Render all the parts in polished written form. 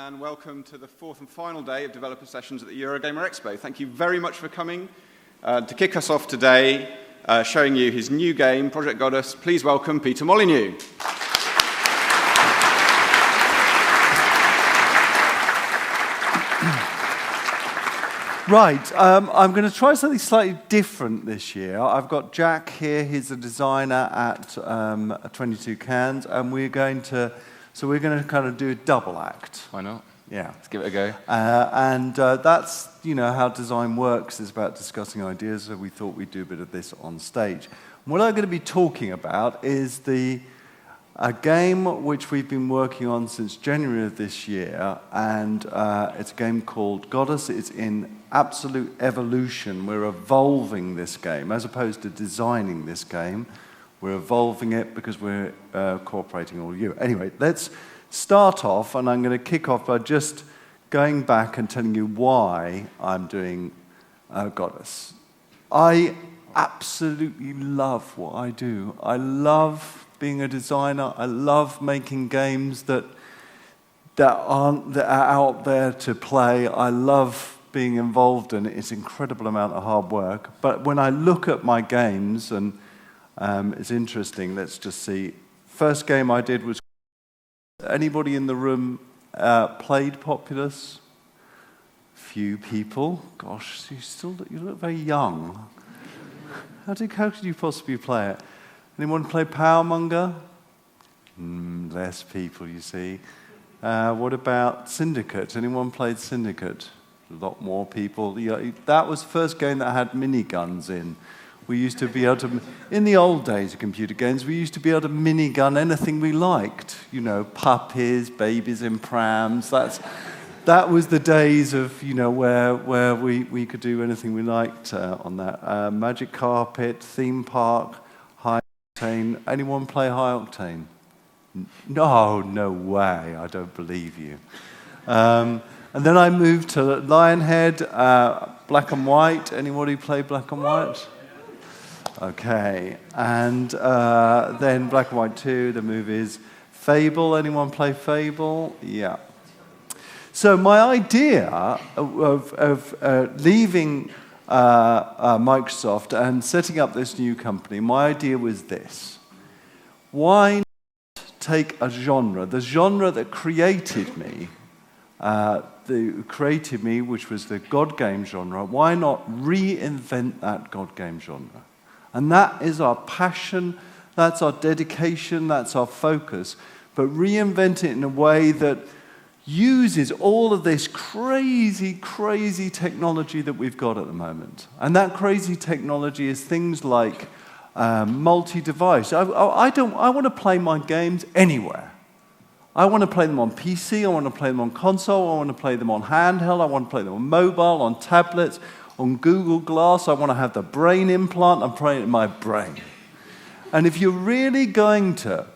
and welcome to the fourth and final day of developer sessions at the Eurogamer Expo. Thank you very much for coming. To kick us off today, showing you his new game, Project Godus, please welcome Peter Molyneux. Right, I'm going to try something slightly different this year. I've got Jack here, he's a designer at 22 Cans, and we're going to kind of do a double act. Why not? Yeah. Let's give it a go. That's, how design works, is about discussing ideas, so we thought we'd do a bit of this on stage. What I'm going to be talking about is a game which we've been working on since January of this year, and it's a game called Godus. It's in absolute evolution. We're evolving this game, as opposed to designing this game. We're evolving it because we're cooperating all of you. Anyway, let's start off, and I'm going to kick off by just going back and telling you why I'm doing Godus. I absolutely love what I do. I love being a designer. I love making games that are out there to play. I love being involved in it. It's an incredible amount of hard work. But when I look at my games, and it's interesting, let's just see. First game I did was, anybody in the room played Populous? Few people. Gosh, you look very young. How could you possibly play it? Anyone play Powermonger? Less people, you see. What about Syndicate? Anyone played Syndicate? A lot more people. That was the first game that had miniguns in. We used to be able to, in the old days of computer games, we used to be able to minigun anything we liked. Puppies, babies in prams. That was the days of, where we could do anything we liked on that. Magic Carpet, Theme Park, High Octane. Anyone play High Octane? No way. I don't believe you. And then I moved to Lionhead, Black and White. Anybody play Black and White? Okay. And then Black and White 2, the movies. Fable. Anyone play Fable? Yeah. So my idea of leaving Microsoft and setting up this new company, my idea was this. Why not take a genre, the genre that created me, which was the God game genre, why not reinvent that God game genre? And that is our passion, that's our dedication, that's our focus, but reinvent it in a way that uses all of this crazy, crazy technology that we've got at the moment. And that crazy technology is things like multi-device. I want to play my games anywhere. I want to play them on PC, I want to play them on console, I want to play them on handheld, I want to play them on mobile, on tablets, on Google Glass. I want to have the brain implant, I'm playing it in my brain. And if you're really going to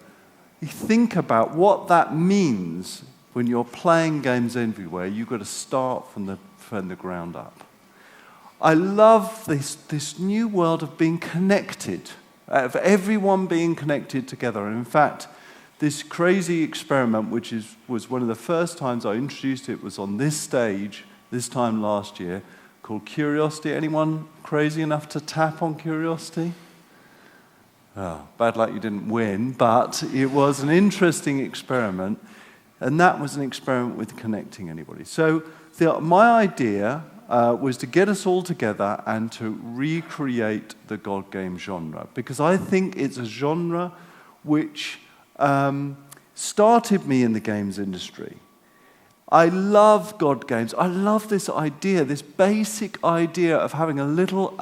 think about what that means when you're playing games everywhere, you've got to start from the ground up. I love this new world of being connected, of everyone being connected together. And in fact, this crazy experiment, which was one of the first times I introduced it, was on this stage, this time last year, called Curiosity. Anyone crazy enough to tap on Curiosity? Oh, bad luck you didn't win, but it was an interesting experiment. And that was an experiment with connecting anybody. So my idea was to get us all together and to recreate the God game genre, because I think it's a genre which started me in the games industry. I love God games. I love this idea, this basic idea of having a little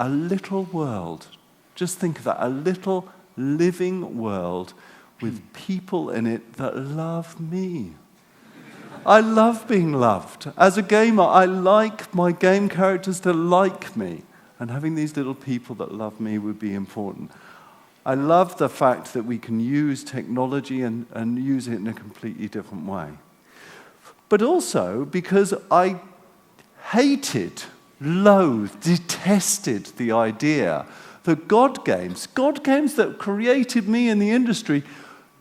world. Just think of that, a little living world with people in it that love me. I love being loved. As a gamer, I like my game characters to like me. And having these little people that love me would be important. I love the fact that we can use technology and use it in a completely different way. But also because I hated, loathed, detested the idea that God games that created me in the industry,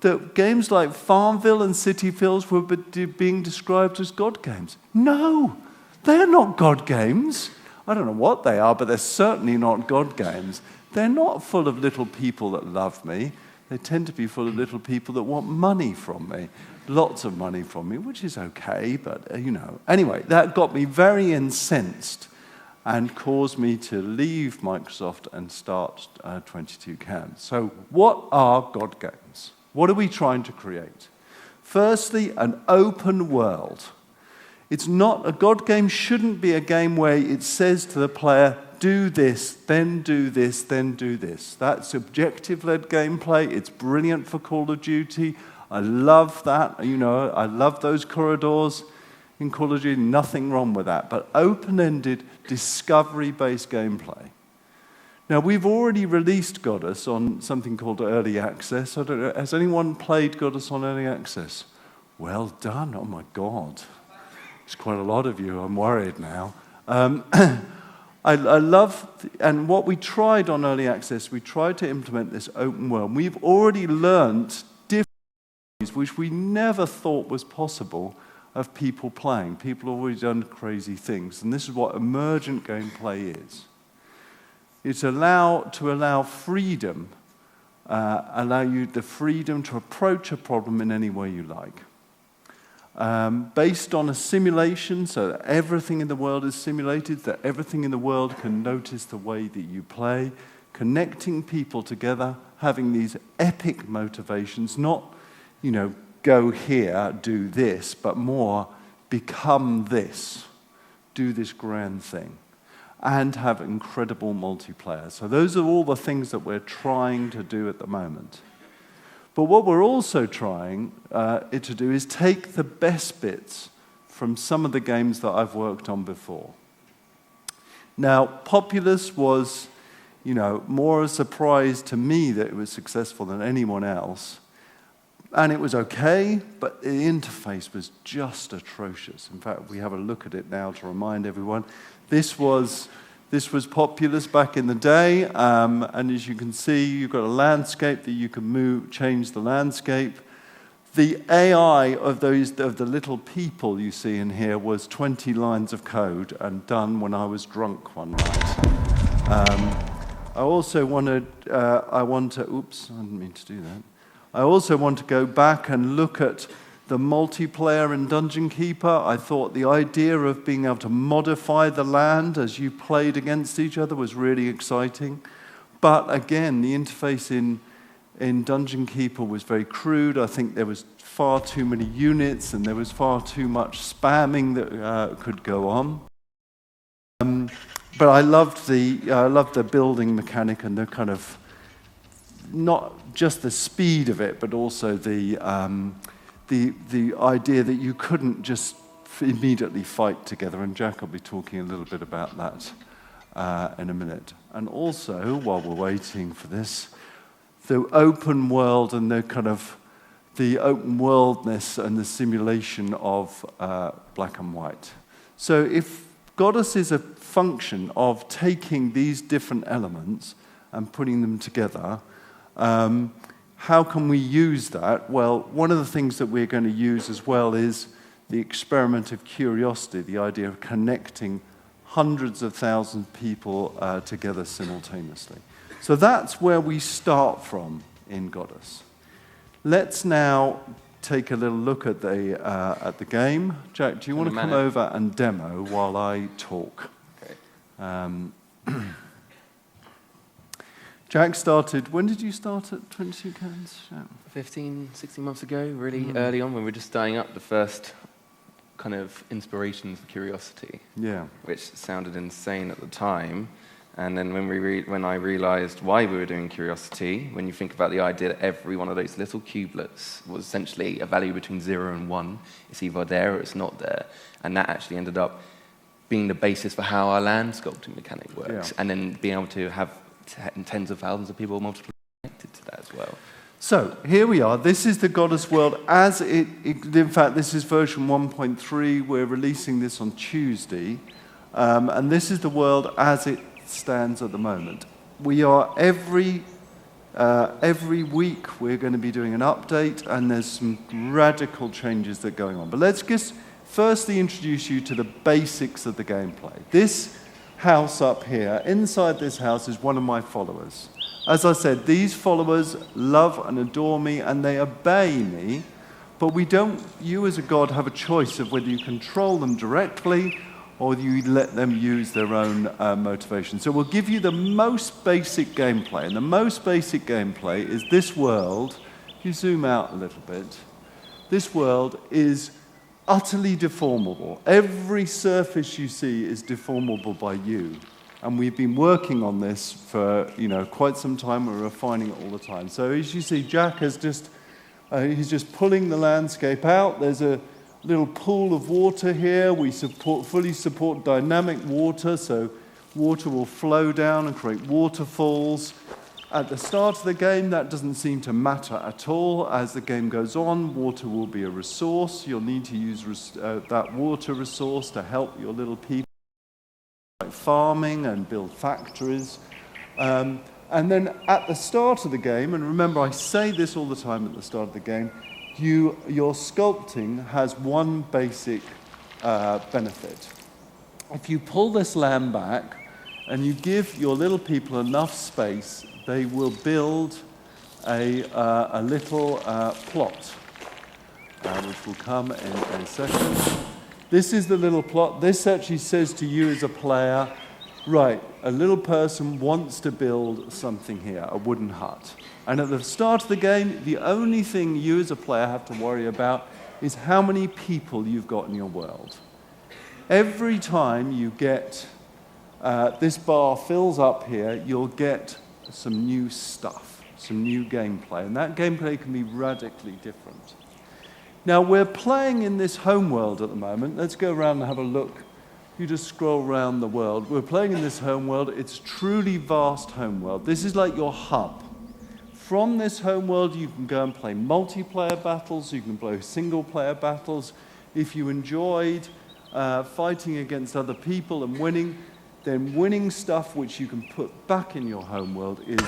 that games like Farmville and City Fields were being described as God games. No, they're not God games. I don't know what they are, but they're certainly not God games. They're not full of little people that love me. They tend to be full of little people that want money from me, lots of money from me, which is okay, but Anyway, that got me very incensed and caused me to leave Microsoft and start 22 Cans. So what are God games? What are we trying to create? Firstly, an open world. It's not, a God game shouldn't be a game where it says to the player, do this, then do this, then do this. That's objective-led gameplay. It's brilliant for Call of Duty. I love that. I love those corridors in Call of Duty. Nothing wrong with that. But open-ended, discovery-based gameplay. Now, we've already released Godus on something called Early Access. I don't know, has anyone played Godus on Early Access? Well done. Oh, my God. It's quite a lot of you. I'm worried now. I love, and what we tried on Early Access, we tried to implement this open world. We've already learned different ways which we never thought was possible of people playing. People have always done crazy things, and this is what emergent gameplay is. It's to allow freedom, allow you the freedom to approach a problem in any way you like. Based on a simulation, so that everything in the world is simulated, that everything in the world can notice the way that you play, connecting people together, having these epic motivations, not, go here, do this, but more, become this, do this grand thing, and have incredible multiplayer. So those are all the things that we're trying to do at the moment. But what we're also trying to do is take the best bits from some of the games that I've worked on before. Now, Populous was, more a surprise to me that it was successful than anyone else. And it was okay, but the interface was just atrocious. In fact, we have a look at it now to remind everyone. This was Populous back in the day, and as you can see, you've got a landscape that you can change the landscape. The AI of the little people you see in here was 20 lines of code and done when I was drunk one night. I also oops, I didn't mean to do that. I also want to go back and look at the multiplayer in Dungeon Keeper. I thought the idea of being able to modify the land as you played against each other was really exciting. But again, the interface in Dungeon Keeper was very crude. I think there was far too many units and there was far too much spamming that could go on. But I loved the building mechanic and the kind of, not just the speed of it, but also the idea that you couldn't just immediately fight together, and Jack will be talking a little bit about that in a minute. And also, while we're waiting for this, the open world and the open worldness and the simulation of black and white. So if Godus is a function of taking these different elements and putting them together, how can we use that? Well, one of the things that we're going to use as well is the experiment of curiosity, the idea of connecting hundreds of thousands of people together simultaneously. So that's where we start from in Godus. Let's now take a little look at the game. Jack, do you want to come over and demo while I talk? Okay. Jack started, when did you start at 22 Cans? 15, 16 months ago, really early on, when we were just starting up the first kind of inspirations of curiosity. Yeah. Which sounded insane at the time. And then when I realized why we were doing curiosity, when you think about the idea that every one of those little cubelets was essentially a value between 0 and 1, it's either there or it's not there. And that actually ended up being the basis for how our land sculpting mechanic works. Yeah. And then being able to have tens of thousands of people multiply connected to that as well. So here we are. This is the Godus world as it in fact, this is version 1.3. We're releasing this on Tuesday. And this is the world as it stands at the moment. We are every every week we're going to be doing an update, and there's some radical changes that are going on. But let's just firstly introduce you to the basics of the gameplay. This house up here, inside this house is one of my followers. As I said, these followers love and adore me, and they obey me, but you as a god have a choice of whether you control them directly or you let them use their own motivation. So we'll give you the most basic gameplay, and the most basic gameplay is this world. If you zoom out a little bit, this world is utterly deformable. Every surface you see is deformable by you. And we've been working on this for quite some time. We're refining it all the time. So as you see, Jack has he's just pulling the landscape out. There's a little pool of water here. We fully support dynamic water, so water will flow down and create waterfalls. At the start of the game, that doesn't seem to matter at all. As the game goes on, water will be a resource. You'll need to use that water resource to help your little people, like farming and build factories. And then at the start of the game, and remember I say this all the time at the start of the game, your sculpting has one basic benefit. If you pull this land back and you give your little people enough space, they will build a little plot, which will come in a second. This is the little plot. This actually says to you as a player, right, a little person wants to build something here, a wooden hut. And at the start of the game, the only thing you as a player have to worry about is how many people you've got in your world. Every time you get this bar fills up here, you'll get some new stuff, some new gameplay. And that gameplay can be radically different. Now, we're playing in this home world at the moment. Let's go around and have a look. You just scroll around the world. We're playing in this home world. It's truly vast home world. This is like your hub. From this home world, you can go and play multiplayer battles. You can play single-player battles. If you enjoyed fighting against other people and winning, then winning stuff which you can put back in your home world is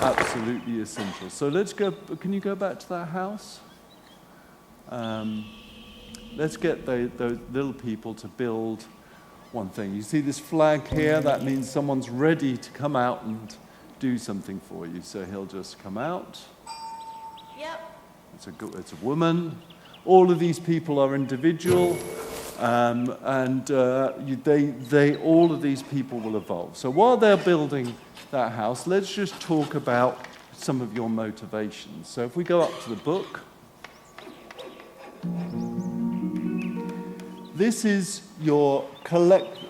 absolutely essential. So let's go. Can you go back to that house? Let's get those little people to build one thing. You see this flag here? That means someone's ready to come out and do something for you. So he'll just come out. Yep. It's a woman. All of these people are individual, all of these people will evolve. So while they're building that house, let's just talk about some of your motivations. So if we go up to the book, this is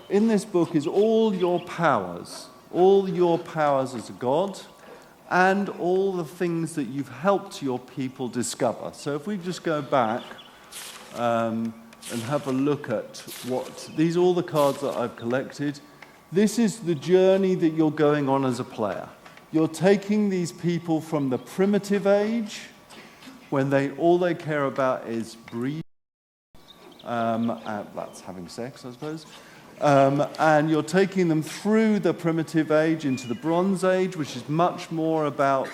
in this book is all your powers as a god, and all the things that you've helped your people discover. So if we just go back and have a look at these are all the cards that I've collected. This is the journey that you're going on as a player. You're taking these people from the primitive age, when all they care about is breeding, that's having sex, I suppose. And you're taking them through the primitive age into the Bronze Age, which is much more about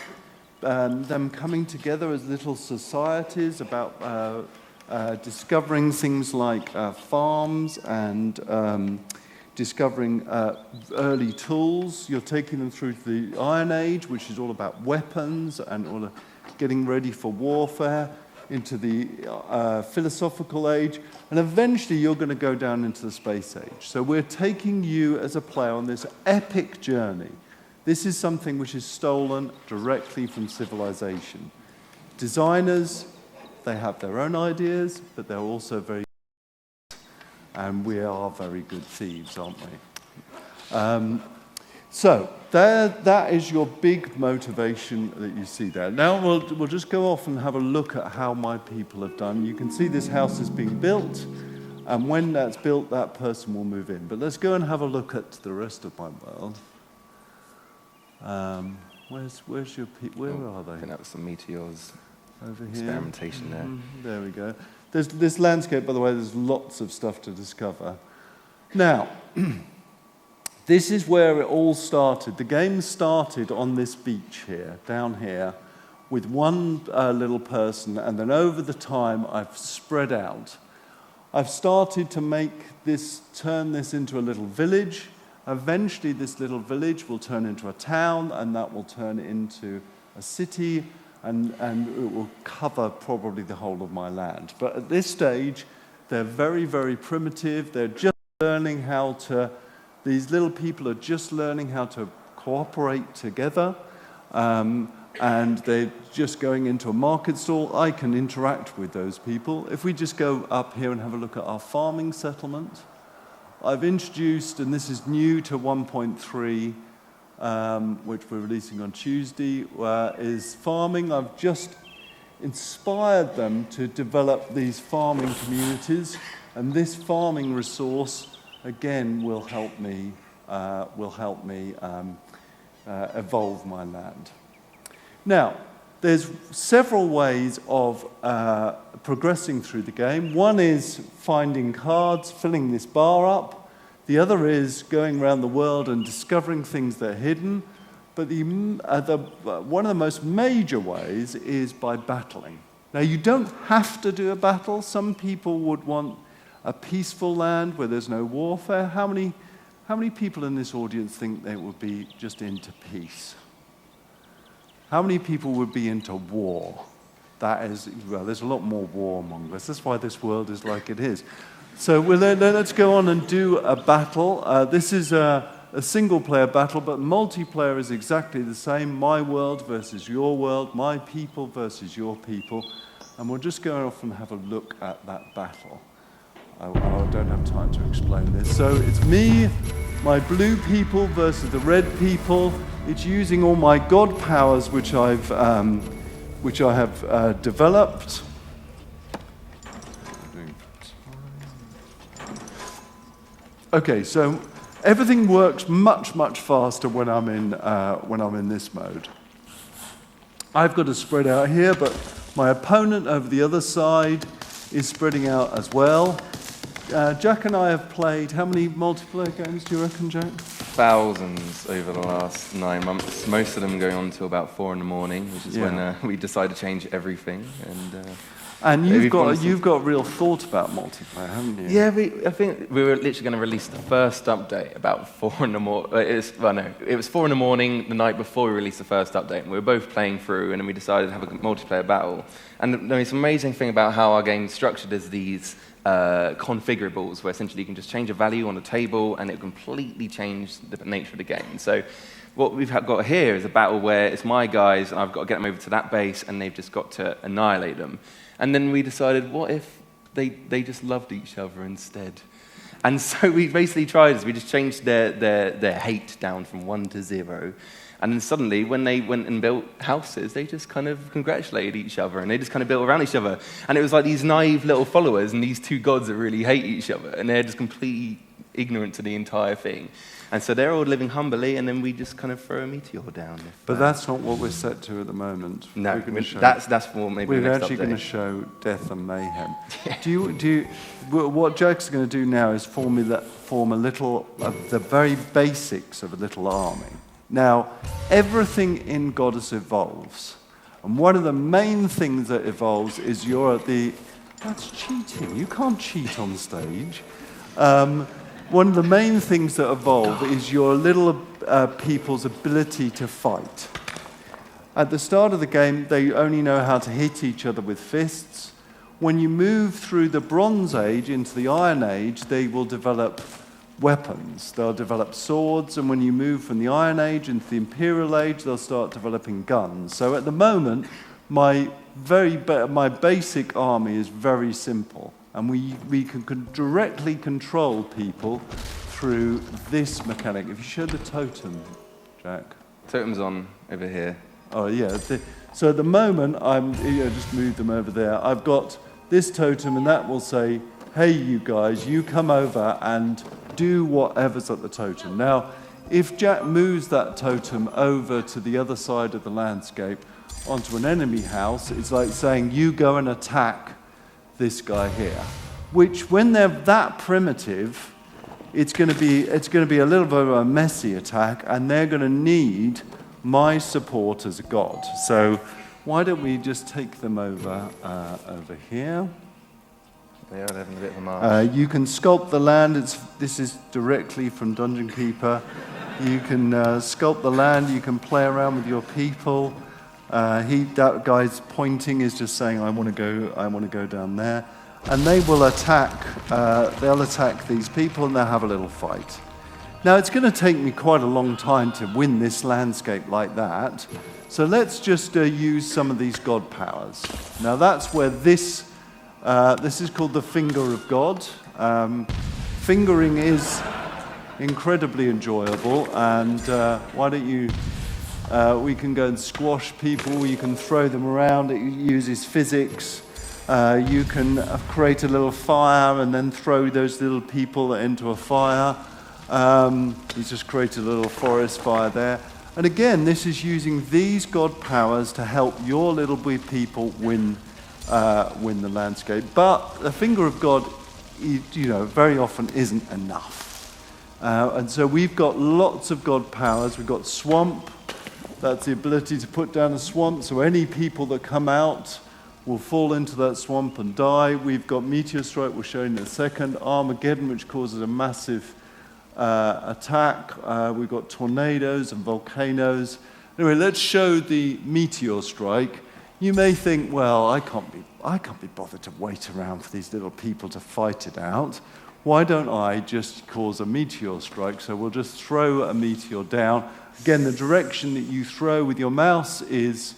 them coming together as little societies, about discovering things like farms and discovering early tools. You're taking them through to the Iron Age, which is all about weapons and all getting ready for warfare, into the philosophical age, and eventually you're going to go down into the space age. So we're taking you as a player on this epic journey. This is something which is stolen directly from civilization. Designers, they have their own ideas, but they're also very good, and we are very good thieves, aren't we? So that is your big motivation that you see there. Now we'll just go off and have a look at how my people have done. You can see this house is being built, and when that's built, that person will move in. But let's go and have a look at the rest of my world. Where's your people? Where are they? I think that was some meteors. Over here. Experimentation there. There we go. There's this landscape, by the way. There's lots of stuff to discover. Now. This is where it all started. The game started on this beach here, down here, with one little person, and then over the time I've spread out. I've started to turn this into a little village. Eventually this little village will turn into a town, and that will turn into a city, and it will cover probably the whole of my land. But at this stage, they're very, very primitive. They're just learning these little people are just learning how to cooperate together, and they're just going into a market stall. I can interact with those people. If we just go up here and have a look at our farming settlement, I've introduced, and this is new to 1.3, which we're releasing on Tuesday, is farming. I've just inspired them to develop these farming communities, and this farming resource again will help me evolve my land. Now, there's several ways of progressing through the game. One is finding cards, filling this bar up. The other is going around the world and discovering things that are hidden. But one of the most major ways is by battling. Now, you don't have to do a battle. Some people would want a peaceful land where there's no warfare. How many people in this audience think they would be just into peace? How many people would be into war? There's a lot more war among us. That's why this world is like it is. So let's go on and do a battle. This is a single-player battle, but multiplayer is exactly the same. My world versus your world, my people versus your people. And we'll just go off and have a look at that battle. I don't have time to explain this. So it's me, my blue people versus the red people. It's using all my god powers, which I have developed. Okay, so everything works much, much faster when I'm in this mode. I've got to spread out here, but my opponent over the other side is spreading out as well. Jack and I have played, how many multiplayer games do you reckon, Jack? Thousands over the last 9 months, most of them going on till about 4 in.the morning, which is when we decided to change everything. And you've got real thought about multiplayer, haven't you? Yeah, I think we were literally going to release the first update about 4 in.the.morning. It was 4 in.the.morning the night before we released the first update, and we were both playing through, and then we decided to have a multiplayer battle. And the most amazing thing about how our game is structured is these configurables, where essentially you can just change a value on the table, and it completely change the nature of the game. So what we've got here is a battle where it's my guys, and I've got to get them over to that base, and they've just got to annihilate them. And then we decided, what if they just loved each other instead? And so we basically tried this. We just changed their hate down from 1 to 0. And then suddenly, when they went and built houses, they just kind of congratulated each other, and they just kind of built around each other. And it was like these naive little followers and these two gods that really hate each other, and they're just completely ignorant to the entire thing. And so they're all living humbly, and then we just kind of throw a meteor down. But that's not what we're set to at the moment. No, that's for maybe the next update. We're actually going to show death and mayhem. Yeah. What Jack's going to do now is form a little of the very basics of a little army. Now, everything in Godus evolves. And one of the main things that evolves is that's cheating. You can't cheat on stage. One of the main things that evolve is your little people's ability to fight. At the start of the game, they only know how to hit each other with fists. When you move through the Bronze Age into the Iron Age, they will develop weapons. They'll develop swords, and when you move from the Iron Age into the Imperial Age, they'll start developing guns. So at the moment, my basic army is very simple, and we can directly control people through this mechanic. If you show the totem, Jack. Totem's on over here. Oh yeah. So at the moment, just move them over there. I've got this totem, and that will say, "Hey, you guys, you come over and do whatever's at the totem." Now, if Jack moves that totem over to the other side of the landscape onto an enemy house, it's like saying, "You go and attack this guy here," which, when they're that primitive, it's going to be a little bit of a messy attack, and they're going to need my support as a god. So why don't we just take them over here? They are having a bit of a march. You can sculpt the land. This is directly from Dungeon Keeper. You can sculpt the land. You can play around with your people. That guy's pointing is just saying, I want to go down there. And they will attack, they'll attack these people, and they'll have a little fight. Now, it's going to take me quite a long time to win this landscape like that. So let's just use some of these god powers. Now, that's where this is called the Finger of God. Fingering is incredibly enjoyable, and why don't you... we can go and squash people, you can throw them around, it uses physics. You can create a little fire and then throw those little people into a fire. He's just created a little forest fire there. And again, this is using these god powers to help your little people win the landscape. But the Finger of God, very often isn't enough. And so we've got lots of god powers. We've got Swamp. That's the ability to put down a swamp, so any people that come out will fall into that swamp and die. We've got Meteor Strike, we'll show you in a second. Armageddon, which causes a massive attack. We've got tornadoes and volcanoes. Anyway, let's show the Meteor Strike. You may think, well, I can't be bothered to wait around for these little people to fight it out. Why don't I just cause a Meteor Strike? So we'll just throw a meteor down. Again, the direction that you throw with your mouse is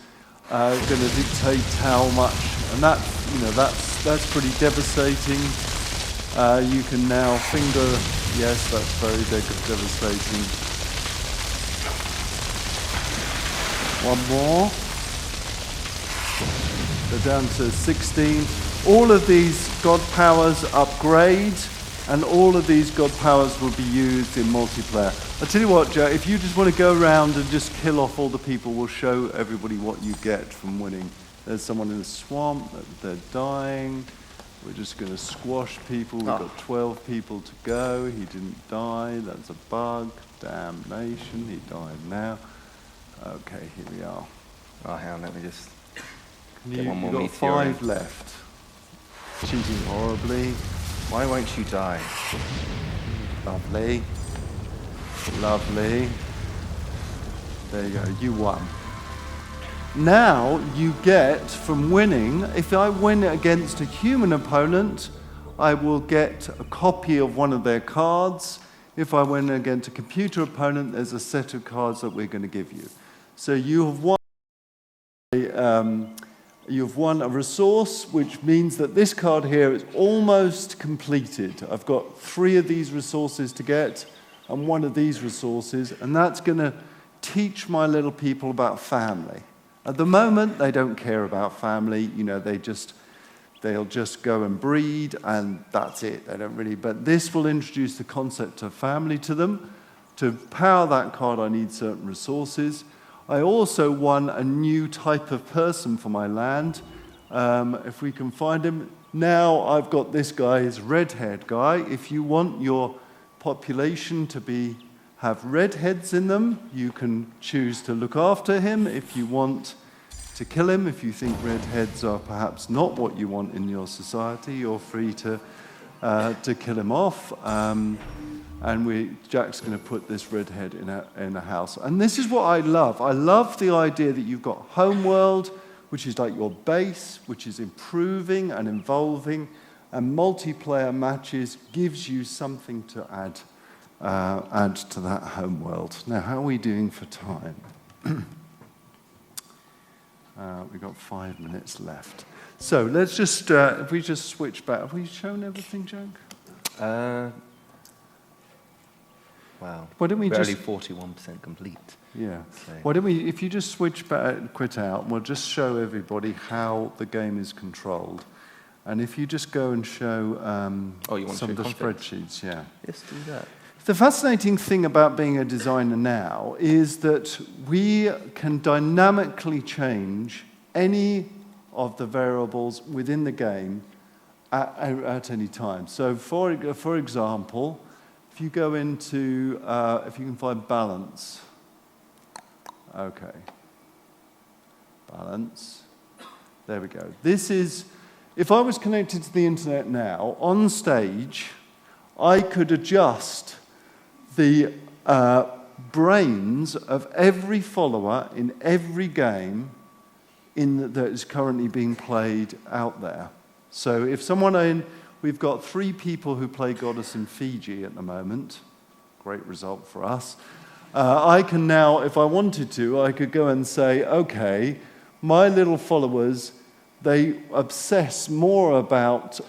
going to dictate how much, and that's pretty devastating. You can now finger, yes, that's very devastating. One more. They're down to 16. All of these god powers upgrade, and all of these god powers will be used in multiplayer. I'll tell you what, Joe, if you just want to go around and just kill off all the people, we'll show everybody what you get from winning. There's someone in the swamp, they're dying. We're just going to squash people. We've got 12 people to go. He didn't die, that's a bug. Damnation, he died now. Okay, here we are. Oh, hang on, let me just You've one more got meteor 5 in. left. Cheating horribly. Why won't you die? Lovely. Lovely. There you go, you won. Now you get, from winning, if I win against a human opponent, I will get a copy of one of their cards. If I win against a computer opponent, there's a set of cards that we're going to give you. So you have won a resource, which means that this card here is almost completed. I've got 3 of these resources to get, and 1 of these resources, and that's going to teach my little people about family. At the moment, they don't care about family. They'll just go and breed, and that's it. They don't really. But this will introduce the concept of family to them. To power that card, I need certain resources. I also won a new type of person for my land. If we can find him. Now I've got this guy, his red-haired guy. If you want your population to have redheads in them, you can choose to look after him. If you want to kill him, if you think redheads are perhaps not what you want in your society, you're free to kill him off. Jack's going to put this redhead in a house. And this is what I love. I love the idea that you've got homeworld, which is like your base, which is improving and evolving, and multiplayer matches gives you something to add to that homeworld. Now, how are we doing for time? We've got 5 minutes left. So let's just, if we just switch back. Have we shown everything, Jack? Wow. Why don't we We're just only 41% complete. Yeah. So. Why don't we, if you just switch back, quit out, we'll just show everybody how the game is controlled. And if you just go and show some of the spreadsheets, yeah. Yes, do that. The fascinating thing about being a designer now is that we can dynamically change any of the variables within the game at any time. So for example, if if you go into, if you can find balance. Okay. Balance. There we go. This is, if I was connected to the internet now, on stage, I could adjust the brains of every follower in every game that is currently being played out there. So if we've got 3 people who play Godus in Fiji at the moment. Great result for us. I can now, if I wanted to, I could go and say, okay, my little followers, they obsess more about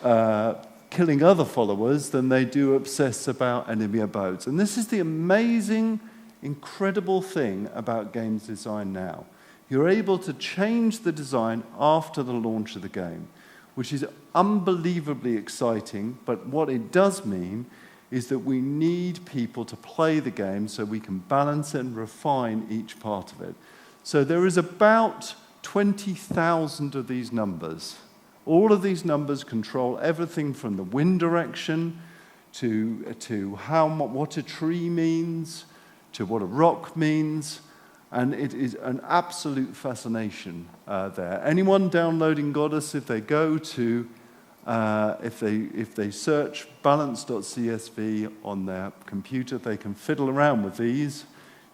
killing other followers than they do obsess about enemy abodes. And this is the amazing, incredible thing about games design now. You're able to change the design after the launch of the game, which is unbelievably exciting, but what it does mean is that we need people to play the game so we can balance and refine each part of it. So there is about 20,000 of these numbers. All of these numbers control everything from the wind direction to what a tree means, to what a rock means, and it is an absolute fascination there. Anyone downloading Godus, if they go to, if they search balance.csv on their computer, they can fiddle around with these.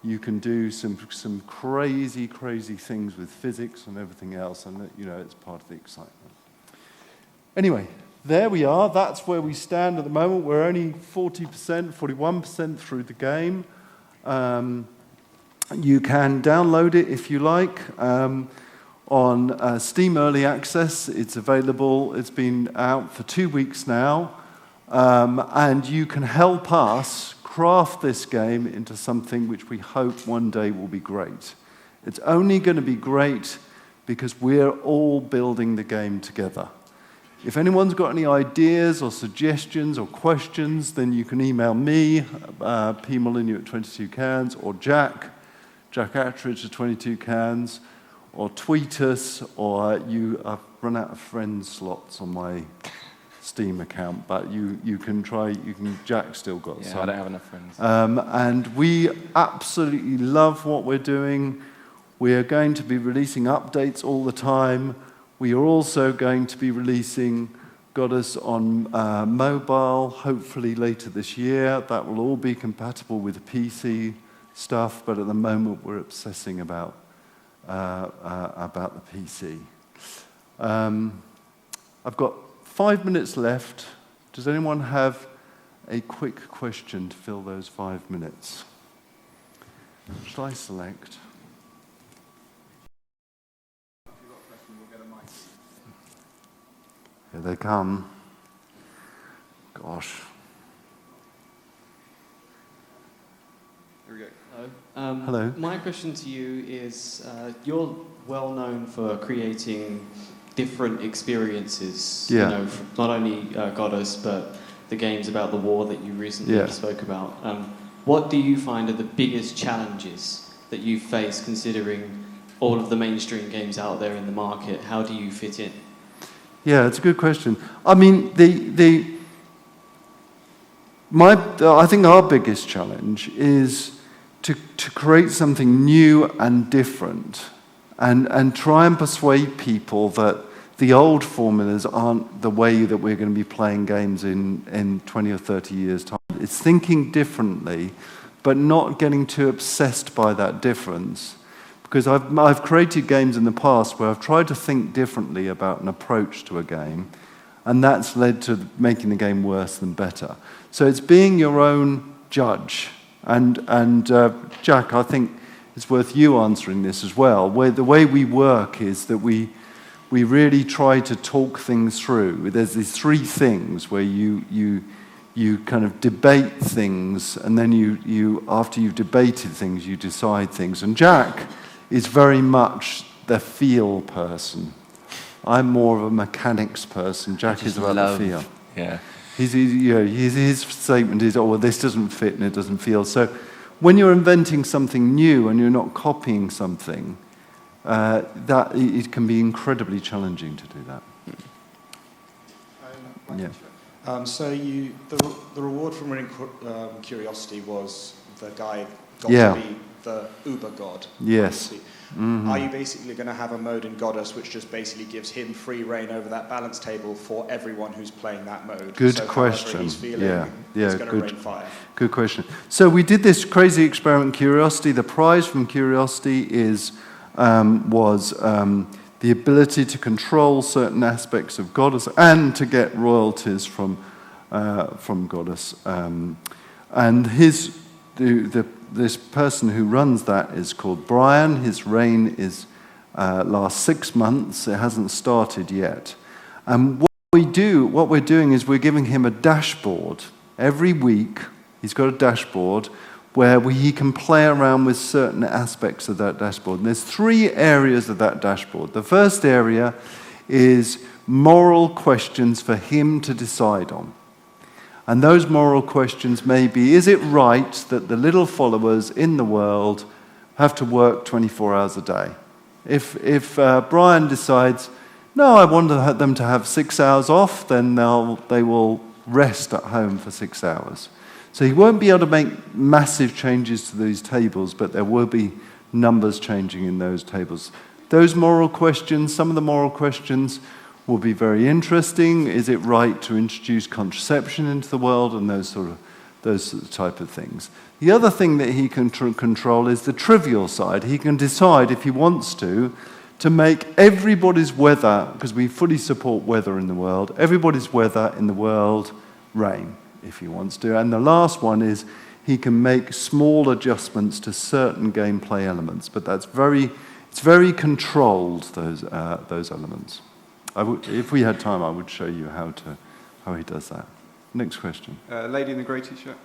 You can do some crazy, crazy things with physics and everything else, and it's part of the excitement. Anyway, there we are. That's where we stand at the moment. We're only 40%, 41% through the game. You can download it if you like on Steam Early Access. It's available. It's been out for 2 weeks now. And you can help us craft this game into something which we hope one day will be great. It's only going to be great because we're all building the game together. If anyone's got any ideas or suggestions or questions, then you can email me, P. Molyneux at 22 Cans, or Jack Attridge at 22 Cans, or tweet us, or I've run out of friend slots on my Steam account, but you can try, Jack still got some. I don't have enough friends. And we absolutely love what we're doing. We are going to be releasing updates all the time. We are also going to be releasing Godus on mobile, hopefully later this year. That will all be compatible with the PC stuff, but at the moment we're obsessing about the PC. I've got 5 minutes left. Does anyone have a quick question to fill those 5 minutes? Shall I select? Here they come. Gosh. Here we go. Hello. Hello. My question to you is, you're well known for creating different experiences. Yeah. Not only Godus, but the games about the war that you recently spoke about. What do you find are the biggest challenges that you face, considering all of the mainstream games out there in the market? How do you fit in? Yeah, it's a good question. I mean, I think our biggest challenge is to create something new and different, and try and persuade people that the old formulas aren't the way that we're going to be playing games in 20 or 30 years' time. It's thinking differently, but not getting too obsessed by that difference. Because I've created games in the past where I've tried to think differently about an approach to a game, and that's led to making the game worse than better. So it's being your own judge. And Jack, I think it's worth you answering this as well. Where the way we work is that we really try to talk things through. There's these 3 things where you kind of debate things, and then you after you've debated things, you decide things. And Jack is very much the feel person. I'm more of a mechanics person. Jack is about the feel. Yeah. His statement is, well, this doesn't fit and it doesn't feel. So when you're inventing something new and you're not copying something, that it can be incredibly challenging to do that. Yeah. The reward from winning Curiosity was the guy got Yeah. to be the Uber God. Yes. obviously. Mhm. Are you basically going to have a mode in Godus which just basically gives him free reign over that balance table for everyone who's playing that mode? Good so question. however he's feeling, Yeah, he's going to good. rain fire. Good question. So we did this crazy experiment, Curiosity. The prize from Curiosity was the ability to control certain aspects of Godus and to get royalties from Godus. And this person who runs that is called Brian. His reign lasts 6 months. It hasn't started yet. And what we're doing is we're giving him a dashboard every week. He's got a dashboard where he can play around with certain aspects of that dashboard. And there's 3 areas of that dashboard. The first area is moral questions for him to decide on. And those moral questions may be, is it right that the little followers in the world have to work 24 hours a day? If Brian decides, no, I want them to have 6 hours off, then they will rest at home for 6 hours. So he won't be able to make massive changes to these tables, but there will be numbers changing in those tables. Those moral questions, some of the moral questions will be very interesting. Is it right to introduce contraception into the world and those type of things? The other thing that he can control is the trivial side. He can decide if he wants to make everybody's weather, because we fully support weather in the world, everybody's weather in the world rain, if he wants to. And the last one is he can make small adjustments to certain gameplay elements, but it's very controlled, those elements. If we had time, I would show you how he does that. Next question. Lady in the grey t-shirt.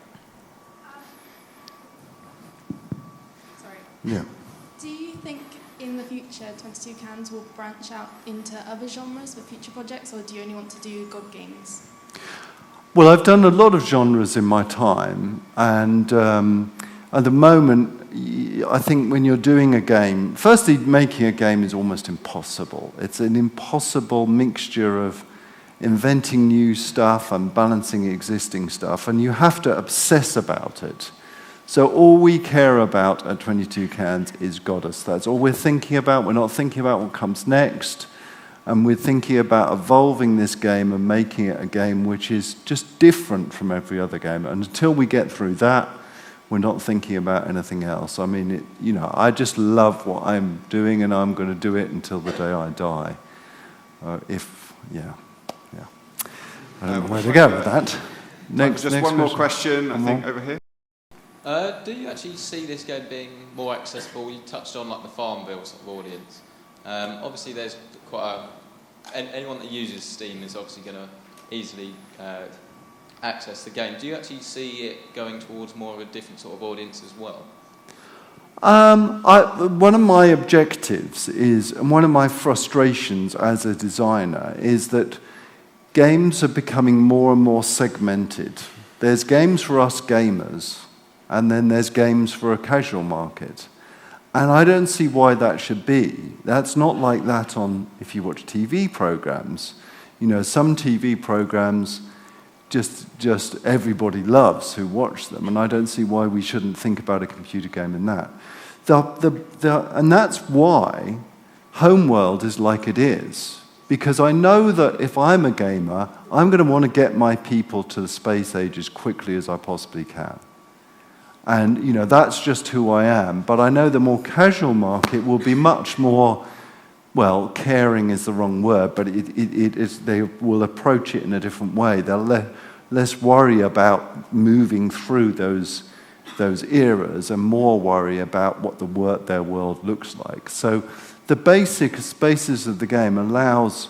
Sorry. Yeah. Do you think in the future 22 Cans will branch out into other genres for future projects, or do you only want to do God games? Well, I've done a lot of genres in my time, and at the moment, I think when you're doing a game, firstly, making a game is almost impossible. It's an impossible mixture of inventing new stuff and balancing existing stuff, and you have to obsess about it. So all we care about at 22 Cans is Godus. That's all we're thinking about. We're not thinking about what comes next, and we're thinking about evolving this game and making it a game which is just different from every other game. And until we get through that, we're not thinking about anything else. I mean, I just love what I'm doing, and I'm going to do it until the day I die. I don't know where to go with that. Next one more question, I think, over here. Do you actually see this game being more accessible? You touched on like the Farmville sort of audience. Obviously, there's quite anyone that uses Steam is obviously going to easily access the game. Do you actually see it going towards more of a different sort of audience as well? One of my objectives is, and one of my frustrations as a designer, is that games are becoming more and more segmented. There's games for us gamers, and then there's games for a casual market. And I don't see why that should be. That's not like that if you watch TV programs. Some TV programs just everybody loves who watch them, and I don't see why we shouldn't think about a computer game in that. And that's why Homeworld is like it is, because I know that if I'm a gamer, I'm going to want to get my people to the space age as quickly as I possibly can. And, that's just who I am. But I know the more casual market will be much more, well, caring is the wrong word, but they will approach it in a different way. They'll less worry about moving through those eras and more worry about what their world looks like. So the basic spaces of the game allows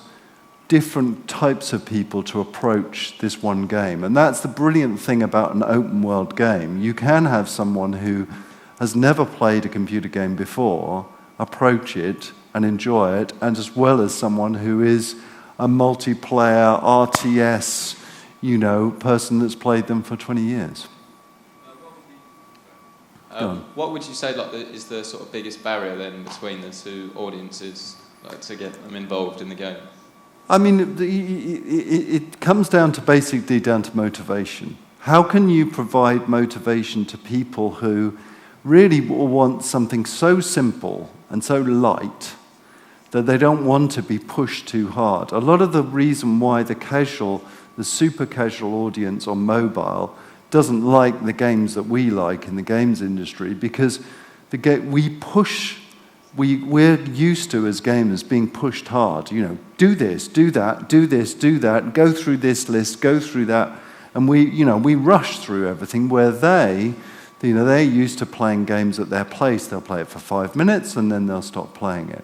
different types of people to approach this one game. And that's the brilliant thing about an open world game. You can have someone who has never played a computer game before approach it and enjoy it, and as well as someone who is a multiplayer RTS, person that's played them for 20 years. What would you say is the sort of biggest barrier then between the two audiences, to get them involved in the game? I mean, it comes down to basically down to motivation. How can you provide motivation to people who really want something so simple and so light that they don't want to be pushed too hard? A lot of the reason why the super casual audience on mobile doesn't like the games that we like in the games industry, because we're used to, as gamers, being pushed hard. Do this, do that, do this, do that, go through this list, go through that, and we rush through everything. Where they're used to playing games at their pace. They'll play it for 5 minutes and then they'll stop playing it.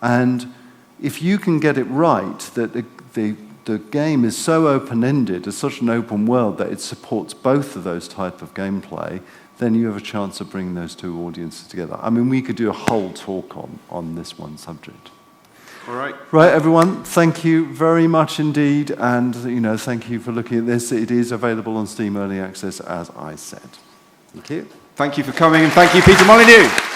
And if you can get it right, that the game is so open-ended, it's such an open world that it supports both of those type of gameplay, then you have a chance of bringing those two audiences together. I mean, we could do a whole talk on this one subject. All right. Right, everyone, thank you very much indeed, and thank you for looking at this. It is available on Steam Early Access, as I said. Thank you. Thank you for coming, and thank you, Peter Molyneux.